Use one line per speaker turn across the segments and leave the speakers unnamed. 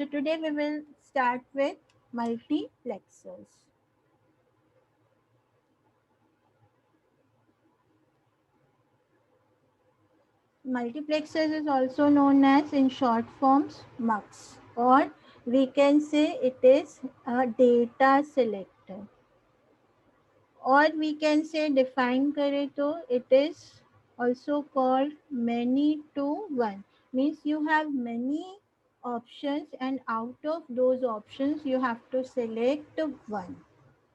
So today we will start with multiplexers. Multiplexers is also known as in short forms MUX, or we can say it is a data selector, or we can say define करे तो it is also called many to one, means you have many options and out of those options you have to select one.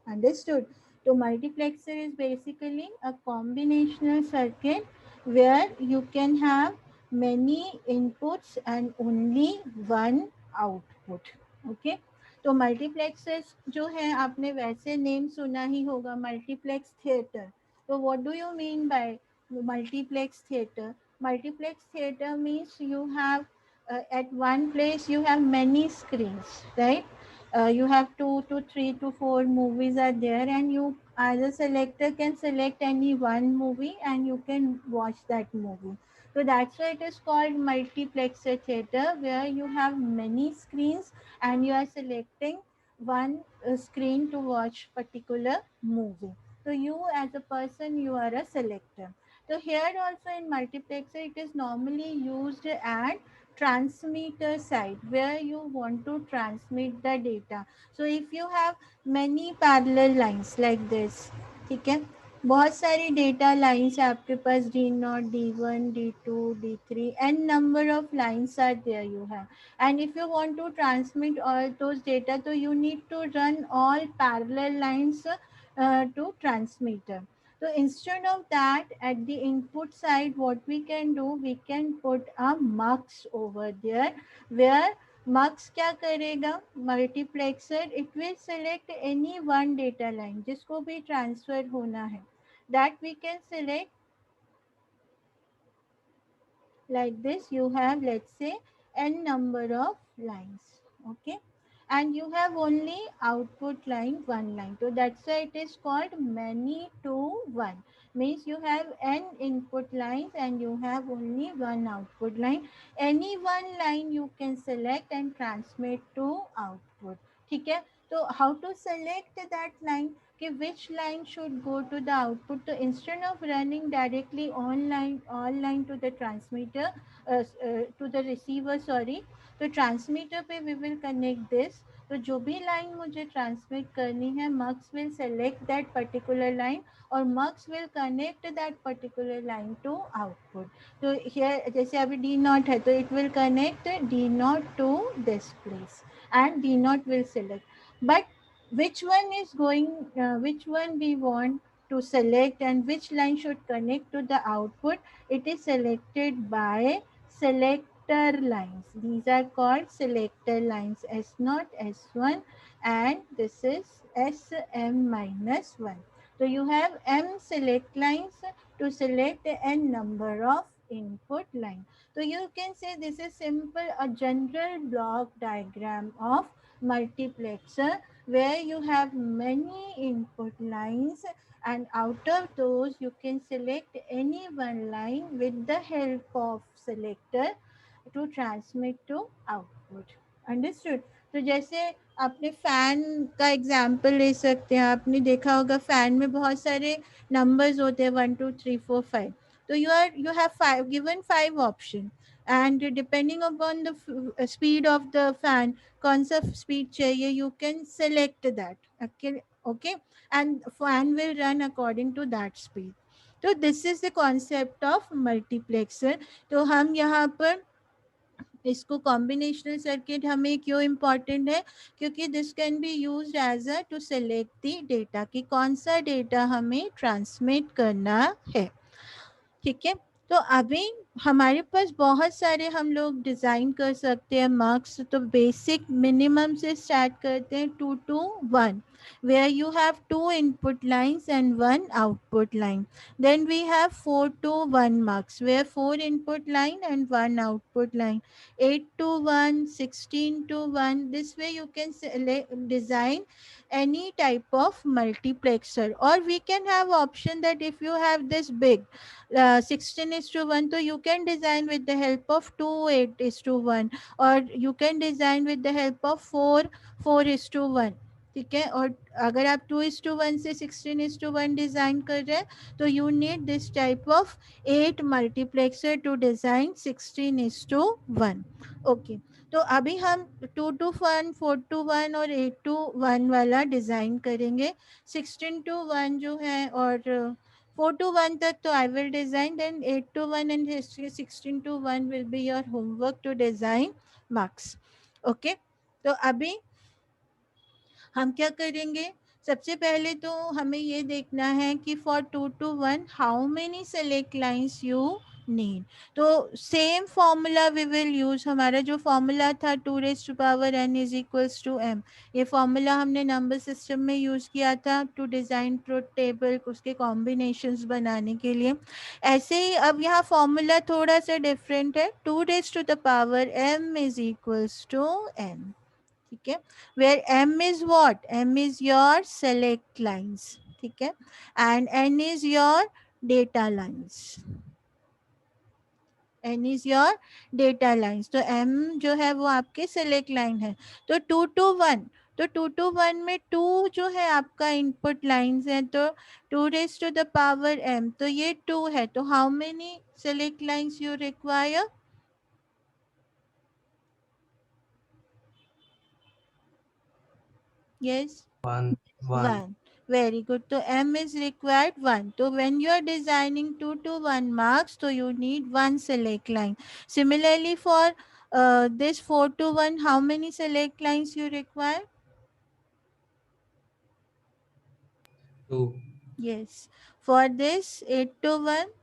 Understood? So multiplexer is basically a combinational circuit where you can have many inputs and only one output. Okay. तो multiplexes जो है आपने वैसे name सुना ही होगा, multiplex theatre. तो what do you mean by multiplex theatre? Multiplex theatre means you have at one place you have many screens, right? You have 2 to 3 to 4 movies are there, and you as a selector can select any one movie and you can watch that movie. So that's why it is called multiplexer theater, where you have many screens and you are selecting one screen to watch particular movie. So you as a person, you are a selector. So here also in multiplexer it is normally used at transmitter side where you want to transmit the data. So if you have many parallel lines like this, ठीक है, बहुत सारी data lines है आपके पास, D0, D1, D2, D3, n number of lines are there you have, and if you want to transmit all those data, so you need to run all parallel lines to transmitter. So instead of that, at the input side, what we can do, we can put a mux over there, where mux क्या करेगा, multiplexer it will select any one data line जिसको भी transfer होना है, that we can select like this. You have, let's say, n number of lines. Okay, and you have only output line, one line, so that's why it is called many to one, means you have n input lines and you have only one output line. Any one line you can select and transmit to output. ठीक है, तो how to select that line, कि which line should go to the output. So instead of running directly online all line to the transmitter, to the receiver, sorry, तो transmitter पे we will connect this. तो जो भी line मुझे transmit करनी है, mux will select that particular line और mux will connect that particular line to output. तो हियर जैसे अभी डी नॉट है, तो it will connect D naught to this place and D naught will select. But which one is going, which one we want to select and which line should connect to the output, it is selected by selector lines. These are called selector lines, S naught, S1, and this is SM minus 1. So you have M select lines to select n number of input line. So you can say this is simple, a general block diagram of multiplexer where you have many input lines, and out of those you can select any one line with the help of selector to transmit to output. Understood? तो जैसे आपने fan का example ले सकते हैं, आपने देखा होगा फैन में बहुत सारे नंबर्स होते हैं, 1 2 3 4 5. तो you have five given five option, and depending upon the speed of the fan, कौन सा speed चाहिए, you can select that. Okay, okay, and fan will run according to that speed. तो this is the concept of multiplexer. तो हम यहाँ पर इसको combinational circuit हमें क्यों इम्पॉर्टेंट है, क्योंकि this can be used as a to select the data कि कौन सा डेटा हमें ट्रांसमिट करना है. ठीक है, तो अभी हमारे पास बहुत सारे हम लोग डिज़ाइन कर सकते हैं मार्क्स. तो बेसिक मिनिमम से स्टार्ट करते हैं 2 to 1. where you have two input lines and one output line. Then we have 4 to 1 marks, where four input line and one output line. 8 to 1, 16 to 1. This way you can design any type of multiplexer, or we can have option that if you have this big 16 is to 1, so you can design with the help of 2 8 is to 1, or you can design with the help of 4 4 is to 1. ठीक है, और अगर आप 2 is to 1 से 16 is to 1 design कर रहे हैं तो you need this type of 8 multiplexer to design 16 is to 1. Okay, तो अभी हम 2 to 1, 4 to 1 और 8 to 1 वाला डिजाइन करेंगे. 16 to 1 जो है और 4 to 1 तक तो I will design, then 8 to 1 and 16 to 1 will be your homework to design marks. Okay, तो अभी हम क्या करेंगे, सबसे पहले तो हमें ये देखना है कि for 2 to 1 how many select lines you need. तो same formula we will use. हमारा जो फॉर्मूला था 2 raised to power n is equals to m, ये फॉर्मूला हमने नंबर सिस्टम में यूज किया था टू डिजाइन ट्रुथ टेबल, उसके कॉम्बिनेशंस बनाने के लिए. ऐसे ही अब यहाँ फॉर्मूला थोड़ा सा डिफरेंट है. 2 raised to the power m is equals to n. ठीक है, where m is what, m is your select lines. ठीक है, and n is your data lines. n is your data lines. तो m जो है वो आपके सेलेक्ट लाइन है. तो 2 to 1, तो 2 to 1 में 2 जो है आपका इनपुट लाइंस है, तो 2 raised to the power m, तो ये 2 है. तो how many select lines you require? Yes,
One. One.
1. Very good. So M is required 1. So when you are designing 2 to 1 marks, so you need one select line. Similarly for this 4 to 1, how many select lines you require?
Two.
Yes. For this 8 to 1,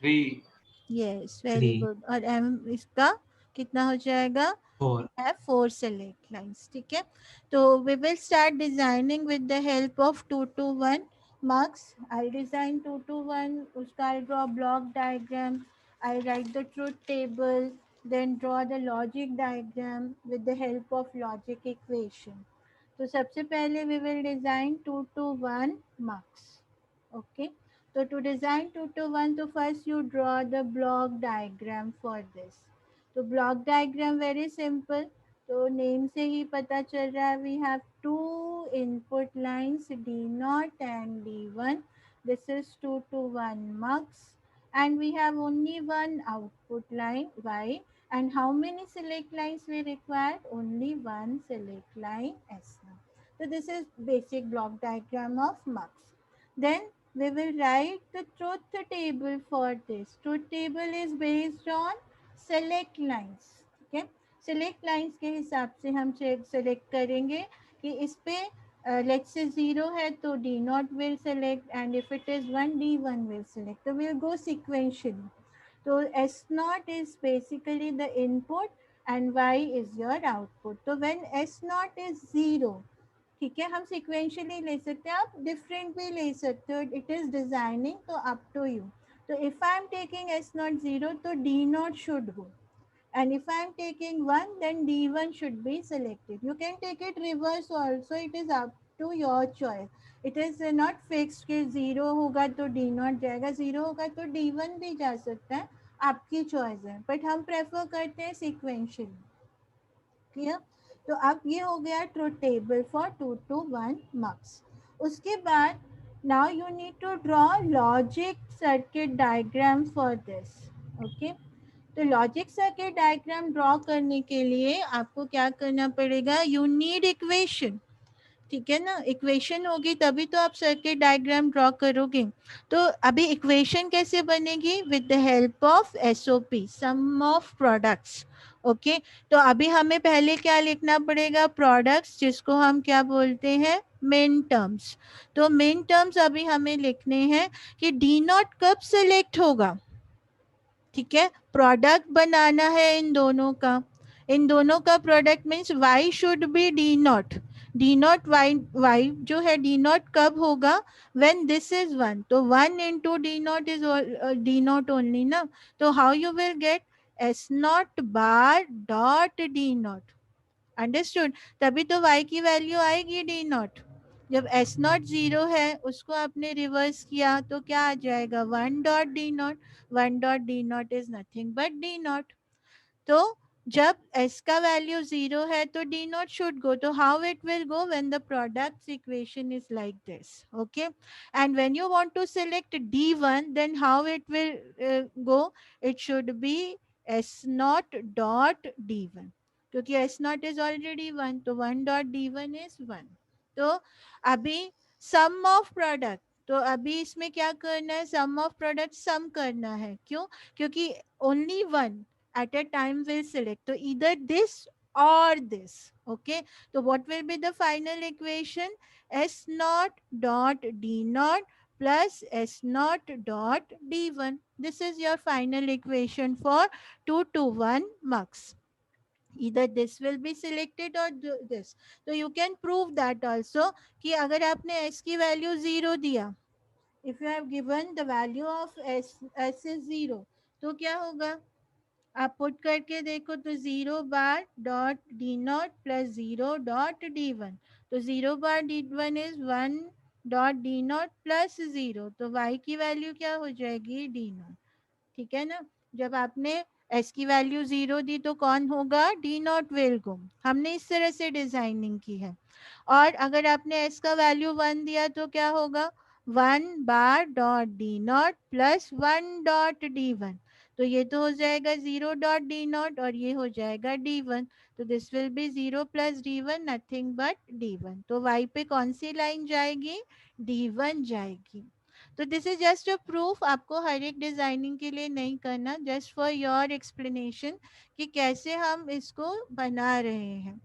Three.
yes, very
Three.
good. और M इसका कितना हो जाएगा?
Four.
Have 4 select lines. ठीक है, तो we will start designing with the help of 2 to 1 marks. I'll design 2 to 1, उसका I'll draw block diagram, I'll write the truth table, then draw the logic diagram with the help of logic equation. तो सबसे पहले we will design 2 to 1 marks. Okay, so to design 2 to 1, so first you draw the block diagram for this. तो block diagram very simple. तो name से ही पता चल रहा है we have two input lines D0 and D1. This is 2 to 1 mux, and we have only one output line Y. And how many select lines we require? Only one select line S. So this is basic block diagram of mux. Then we will write the truth table for this. Truth table is based on select lines. ठीक है, select lines के हिसाब से हम select करेंगे कि इस पे लेट्स से 0 है तो D0 will select, and if it is 1 D1 will select. तो विल गो सिक्वेंशियली. तो S0 is basically the input and Y is your output. तो when S0 is 0, ठीक है, हम सिक्वेंशियली ले सकते हैं, आप डिफरेंट भी ले सकते हो. इट इज डिजाइनिंग, तो अप टू यू. तो if I am taking S0 0, तो D0 should go, and if I am taking 1, then D1 should be selected. You can take it reverse also, it is up to your choice. It is not fixed कि 0 होगा तो D0 जाएगा, 0 होगा तो D1 भी जा सकता है, आपकी चॉइस है. बट हम प्रेफर करते हैं सिक्वेंशियली. क्लियर? तो अब ये हो गया truth table for 2 to 1 marks. उसके बाद now you need to draw logic circuit diagram for this. Okay, तो लॉजिक सर्किट डायग्राम ड्रॉ करने के लिए आपको क्या करना पड़ेगा? You need equation. ठीक है ना, इक्वेशन होगी तभी तो आप सर्किट डायग्राम ड्रॉ करोगे. तो अभी इक्वेशन कैसे बनेगी? With the help of SOP, sum of products. Okay, तो अभी हमें पहले क्या लिखना पड़ेगा? प्रोडक्ट्स, जिसको हम क्या बोलते हैं? Main terms. तो मेन टर्म्स अभी हमें लिखने हैं कि D0 कब सेलेक्ट होगा. ठीक है, प्रोडक्ट बनाना है इन दोनों का. इन दोनों का product means Y should be D0. Naught नॉट वाई वाई जो है डी नॉट कब होगा, व्हेन दिस इज वन, तो one into D naught is D naught only ना, तो how you will get S naught bar dot D naught, understood, तभी तो y की वैल्यू आएगी डी नॉट। जब एस नॉट जीरो है उसको आपने रिवर्स किया तो क्या आ जाएगा, one dot D not, one dot D naught is nothing but D naught. तो जब s का वैल्यू जीरो है तो d नॉट शुड गो, तो how it will go when the product's equation is like this, okay, and when you want to select d1 then how it will go, it should be s naught dot d1, क्योंकि s naught is already 1 तो 1 dot d1 is 1। तो अभी सम of product, तो अभी इसमें क्या करना है, सम ऑफ प्रोडक्ट सम करना है, क्यों, क्योंकि only one at a time will select, so either this or this, okay, so what will be the final equation, s naught dot d naught plus s naught dot d1, this is your final equation for 2 to 1 mux, either this will be selected or this। तो you can prove that also कि अगर आपने s की value 0 दिया, if you have given the value of s is 0, तो क्या होगा, आप पुट करके देखो तो zero bar dot D naught plus zero dot D one, तो zero bar D one is one dot D naught plus zero, तो Y की वैल्यू क्या हो जाएगी, डी नॉट, ठीक है ना। जब आपने एस की वैल्यू जीरो दी तो कौन होगा, डी नॉट विल गो, हमने इस तरह से डिजाइनिंग की है। और अगर आपने एस का वैल्यू वन दिया तो क्या होगा, one bar dot D naught plus one dot D one, तो ये तो हो जाएगा जीरो डॉट डी नॉट और ये हो जाएगा डी वन, तो this will be zero plus D one nothing but D one, तो वाई पे कौन सी लाइन जाएगी, डी वन जाएगी। तो this is just a proof, आपको हर एक डिजाइनिंग के लिए नहीं करना, जस्ट फॉर योर एक्सप्लेनेशन कि कैसे हम इसको बना रहे हैं।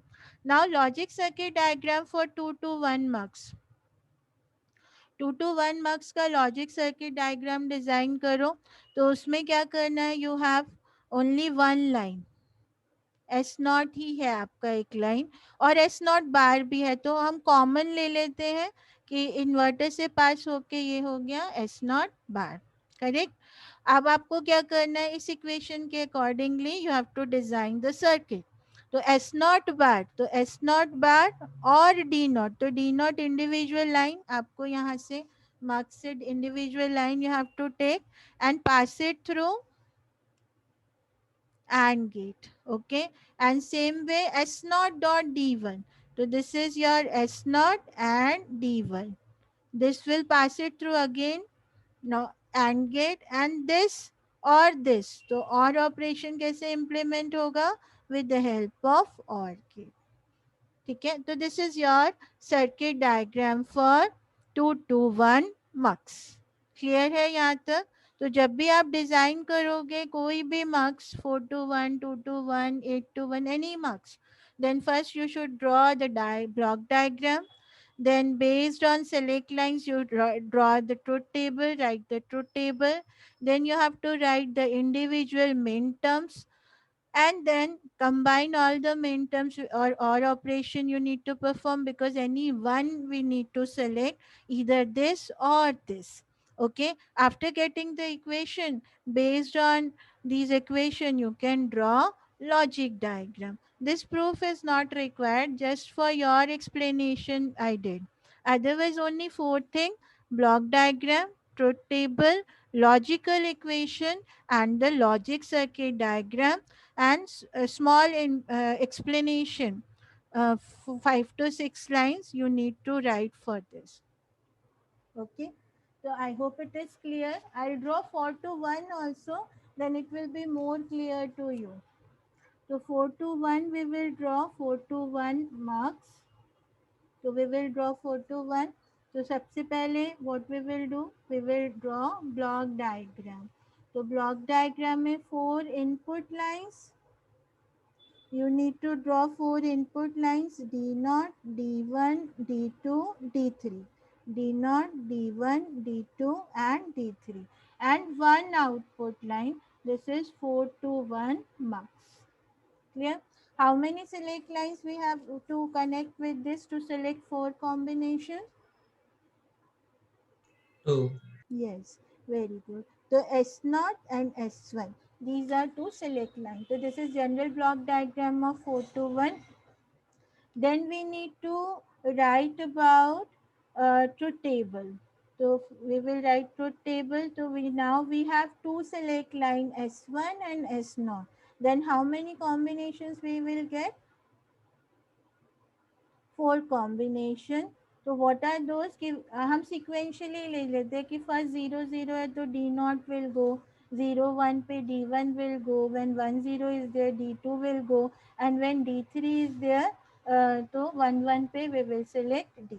Now logic circuit diagram for 2 to 1 marks, 2 to 1 marks का लॉजिक सर्किट डायग्राम डिजाइन करो, तो उसमें क्या करना है, you have only one line, S not ही है आपका एक लाइन, और एस नॉट बार भी है, तो हम कॉमन ले लेते हैं कि इन्वर्टर से पास होके ये हो गया एस नॉट बार, करेक्ट। अब आपको क्या करना है, इस इक्वेशन के accordingly you have to design the circuit, तो एस नॉट बार, तो एस नॉट बार और डी नॉट, तो डी नॉट इंडिविजुअल लाइन आपको यहाँ से मार्क्सिड individual line you have to take and pass it through and gate, okay, and same way s naught dot d1, so this is your s naught and d1, this will pass it through again, now and gate, and this or this, तो or operation कैसे implement होगा, with the help of or gate, ठीक है। तो this is your circuit diagram for 2 to 1 mux, clear है यहाँ तक। तो जब भी आप डिजाइन करोगे कोई भी mux, 4 to 1, 2 to 1, 8 to 1, any mux, then first you should draw the block diagram, then based on select lines you draw the truth table, write the truth table, then you have to write the individual min terms, and then combine all the main terms or operation you need to perform, because any one we need to select, either this or this, okay. After getting the equation, based on these equation you can draw logic diagram. This proof is not required, just for your explanation I did, otherwise only four thing: block diagram, truth table, logical equation, and the logic circuit diagram, and a small explanation, 5 to 6 lines you need to write for this, okay. So I hope it is clear. I'll draw 4 to 1 also, then it will be more clear to you. So 4 to 1 we will draw 4 to 1 marks, so we will draw 4 to 1, तो सबसे पहले what we will do, we will draw block diagram, तो block diagram में 4 input lines, you need to draw 4 input lines, D0, D1, D2, D3. D0, D1, D2 and D3. And one output line. This is 4 to 1 marks. Clear? How many select lines we have to connect with this to select 4 combinations?
2.
Yes, very good. So S0 and S1. These are two select lines. So this is general block diagram of 4 to 1. Then we need to write about truth table. So we will write truth table. So we have two select line S1 and S0. Then how many combinations we will get? 4 combination. तो what are those कि हम sequentially ले लेते हैं कि first 0 0 है तो D naught will go, 0 1 पे D1 will go, when 1 0 is there D2 will go, and when D3 is there तो 1 1 पे we will select D3.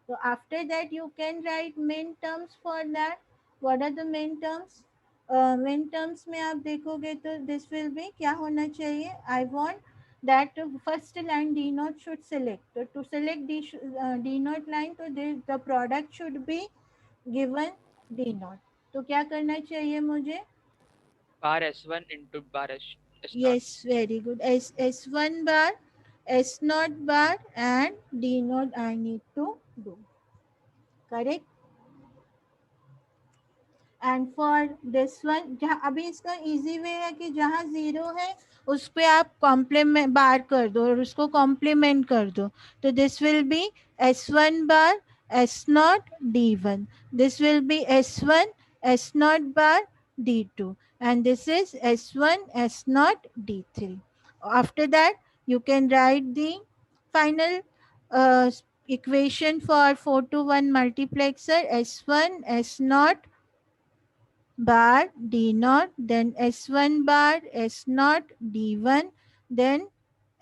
So after that you can write main terms for that. What are the main terms? Main terms में आप देखोगे तो this will be क्या होना चाहिए? I want that first line D naught should select. So to select D naught line तो the product should be given D naught. तो क्या करना चाहिए मुझे?
bar S1 into bar S naught.
Yes, very good. S1 bar, S naught bar and D naught I need to do. Correct? And for this one जहाँ अभी इसका easy way है कि जहाँ जीरो है उस पर आप कॉम्प्लीमेंट बार कर दो और उसको कॉम्प्लीमेंट कर दो तो this will be S1 bar S0 D1, this will be S1 S0 bar D2 and this is S1 S0 D3. After that you can write the final uh, equation for 4 to 1 multiplexer S1 S0 bar D naught, then S1 bar S naught D1, then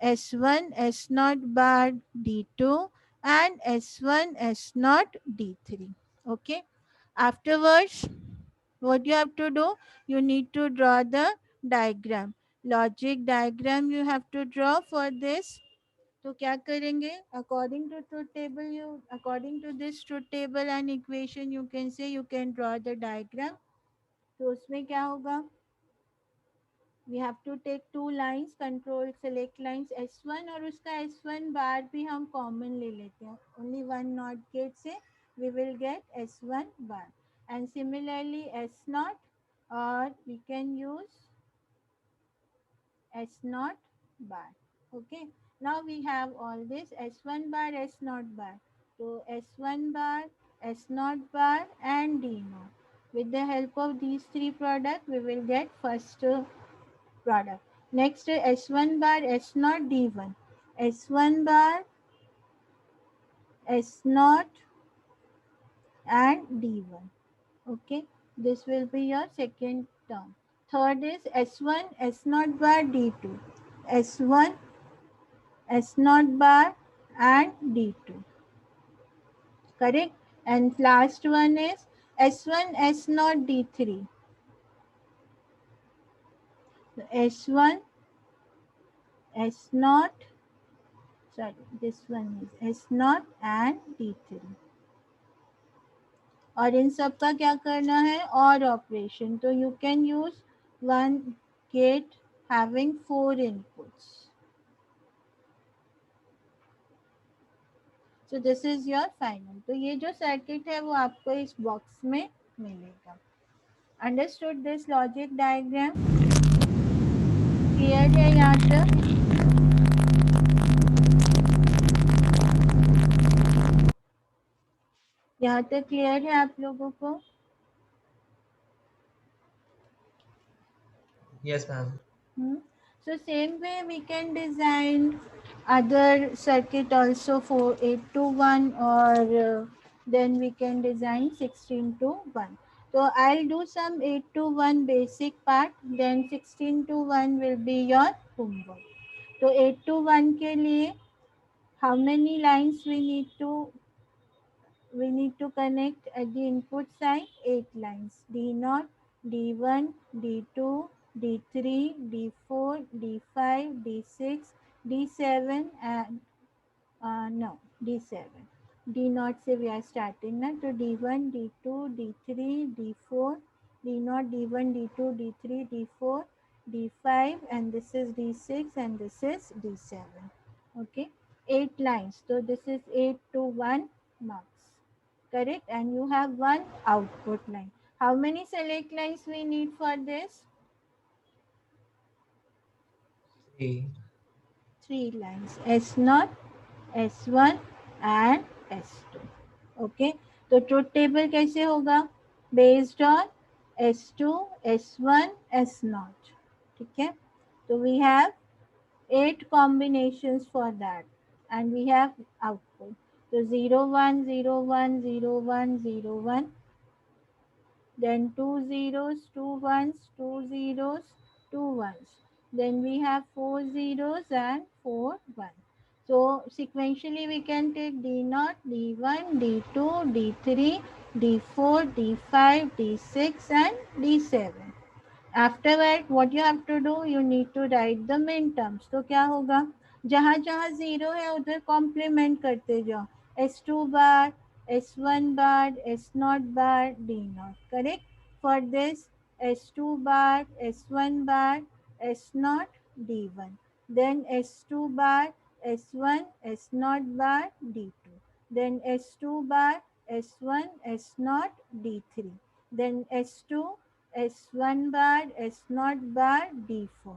S1 S naught bar D2 and S1 S naught D3. Okay. Afterwards, what you have to do? You need to draw the diagram. Logic diagram you have to draw for this. तो क्या करेंगे according to truth table you according to this truth table and equation you can say you can draw the diagram तो उसमें क्या होगा we have to take two lines control select lines S1 और उसका S1 बार भी हम common ले लेते हैं ओनली वन नॉट गेट से we will get S1 bar and similarly S0 और we can use S0 bar. Okay. Now we have all this S1 bar, S0 bar. So S1 bar, S0 bar and D naught. With the help of these three products, we will get first product. Next S1 bar, S0, D1. S1 bar, S0 and D1. Okay. This will be your second term. Third is S1, S0 bar, D2. S1 S0 bar and D2. Correct? And last one is S1 S0 D3. So S1 S0, sorry, this one is S0 and D3. और इन सब का क्या करना है और operation तो you can use one get having 4 inputs so this is your final तो ये जो सर्किट है वो आपको इस बॉक्स में मिलेगा understood this logic diagram clear है यहाँ तक यहाँ तक क्लियर है आप लोगों को
Yes, ma'am.
So same way we can design other circuit also for 8 to 1 or then we can design 16 to 1. So I'll do some 8 to 1 basic part then 16 to 1 will be your homework. So 8 to 1 के लिए how many lines we need to connect at the input side 8 lines D0 D1 D2 D3 D4 D5 D6 D7 and no D7 D0 से we are starting ना तो D1 D2 D3 D4 D0 D1 D2 D3 D4 D5, and this is D6, and this is D7. Okay, 8 lines. So this is 8 to 1 marks. Correct? And you have one output line. How many select lines we need for this?
3.
3 lines. S0, S1 and S2. Okay, तो truth table कैसे होगा? Based on S2, S1, S0. ठीक है, तो we have 8 combinations for that, and we have output. So 0 1 0 1 0 1 0 1, then two zeros, two ones, two zeros, two ones. Then we have four zeros and four ones. So sequentially we can take D0, D1, D2, D3, D4, D5, D6 and D7. Afterward, what you have to do, you need to write the min terms. तो क्या होगा? जहाँ जहाँ zero है उधर complement करते जाओ. S2 bar, S1 bar, S0 bar, D0. Correct? For this, S2 bar, S1 bar, S0, D1. Then S2 bar, S1, S0 bar, D2. Then S2 bar, S1, S0, D3. Then S2, S1 bar, S0 bar, D4.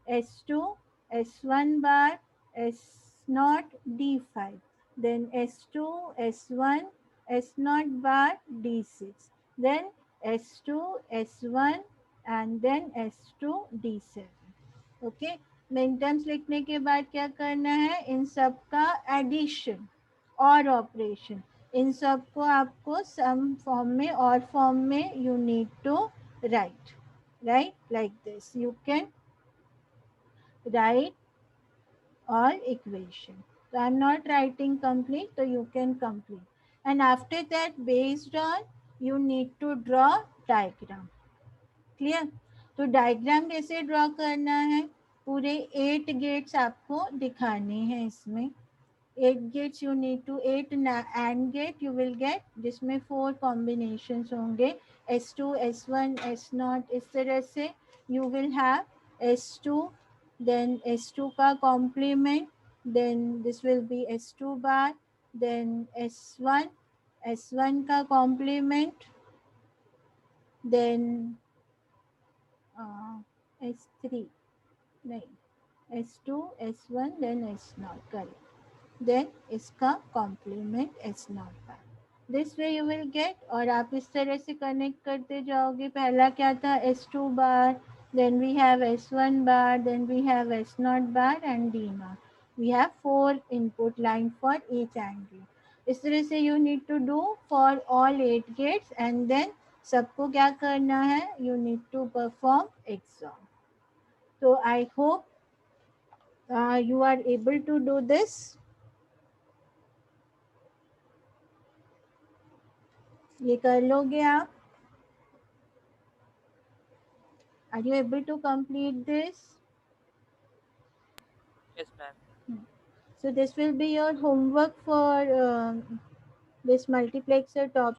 S2, S1 bar, S0, D5. Then S2, S1, S0 bar, D6. Then S2, S1 and then S2, D7. Okay, main terms लिखने के बाद क्या करना है? इन सब का addition और operation, इन सब को आपको सम फॉर्म में और फॉर्म में you need to write. Write like this, you can write all equation. So I am not writing complete, so you can complete. And after that, based on, you need to draw diagram. Clear? तो diagram कैसे draw करना है? पूरे 8 gets आपको दिखाने हैं इसमें. 8 gates you need to, 8 and gate you will get, जिसमें 4 कॉम्बिनेशंस होंगे. S2, S1, S0, इस तरह से you will have S2, then S2 का complement, then this will be S2 bar, then S1, S1 का कॉम्प्लीमेंट, then S3, नहीं, S2, S1, then S0. Correct. Then इसका complement S0 का. This way you will get. और आप इस तरह से कनेक्ट करते जाओगे. पहला क्या था? S2 bar, then we have S1 bar, then we have S0 bar and D0. We have 4 input line for each angle. इस तरह से you need to do for all 8 gates, and then सबको क्या करना है? You need to perform XOR. So I hope you are able to do this. ये कर लोगे आप? Are you able to complete this?
Yes, ma'am.
So this will be your homework for this multiplexer topic.